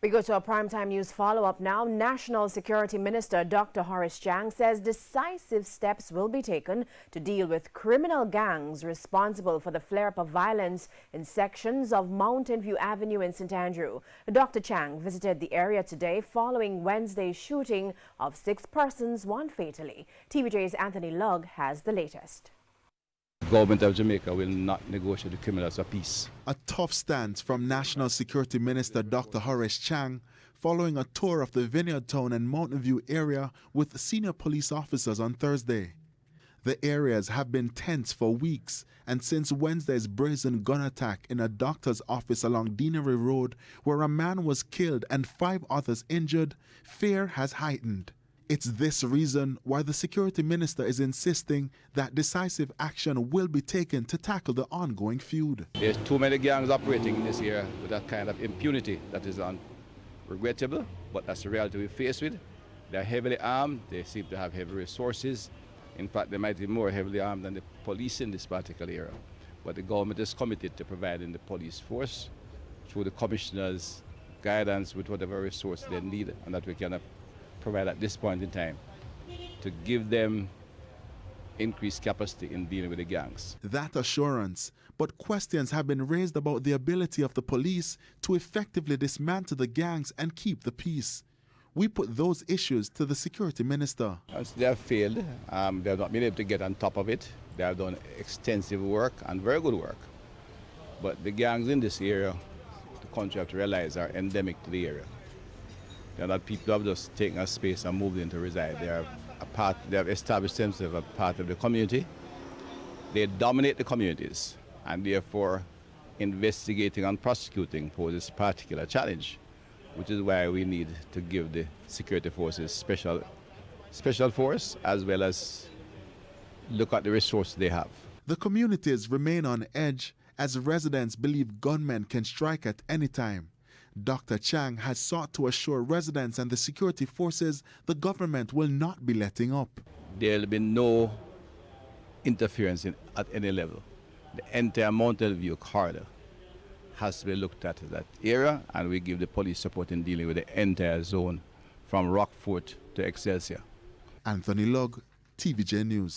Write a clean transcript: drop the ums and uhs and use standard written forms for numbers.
We go to a primetime news follow-up now. National Security Minister Dr. Horace Chang says decisive steps will be taken to deal with criminal gangs responsible for the flare-up of violence in sections of Mountain View Avenue in St. Andrew. Dr. Chang visited the area today following Wednesday's shooting of 6 persons, 1 fatally. TVJ's Anthony Lugg has the latest. The government of Jamaica will not negotiate with criminals for peace. A tough stance from National Security Minister Dr. Horace Chang following a tour of the Vineyard Town and Mountain View area with senior police officers on Thursday. The areas have been tense for weeks, and since Wednesday's brazen gun attack in a doctor's office along Deanery Road, where a man was killed and 5 others injured, fear has heightened. It's this reason why the security minister is insisting that decisive action will be taken to tackle the ongoing feud. There's too many gangs operating in this area with that kind of impunity that is regrettable, but that's the reality we face with. They're heavily armed, they seem to have heavy resources. In fact, they might be more heavily armed than the police in this particular area. But the government is committed to providing the police force through the commissioner's guidance with whatever resource they need, and that we can provide at this point in time to give them increased capacity in dealing with the gangs. That assurance, but questions have been raised about the ability of the police to effectively dismantle the gangs and keep the peace. We put those issues to the security minister. As they have failed, they have not been able to get on top of it. They have done extensive work and very good work. But the gangs in this area, the country have to realize, are endemic to the area. They're not people who have just taken a space and moved in to reside. They have established themselves as a part of the community. They dominate the communities, and therefore investigating and prosecuting poses a particular challenge, which is why we need to give the security forces special force, as well as look at the resources they have. The communities remain on edge as residents believe gunmen can strike at any time. Dr. Chang has sought to assure residents and the security forces the government will not be letting up. There will be no interference at any level. The entire Mountain View corridor has to be looked at that area, and we give the police support in dealing with the entire zone from Rockfort to Excelsior. Anthony Lugg, TVJ News.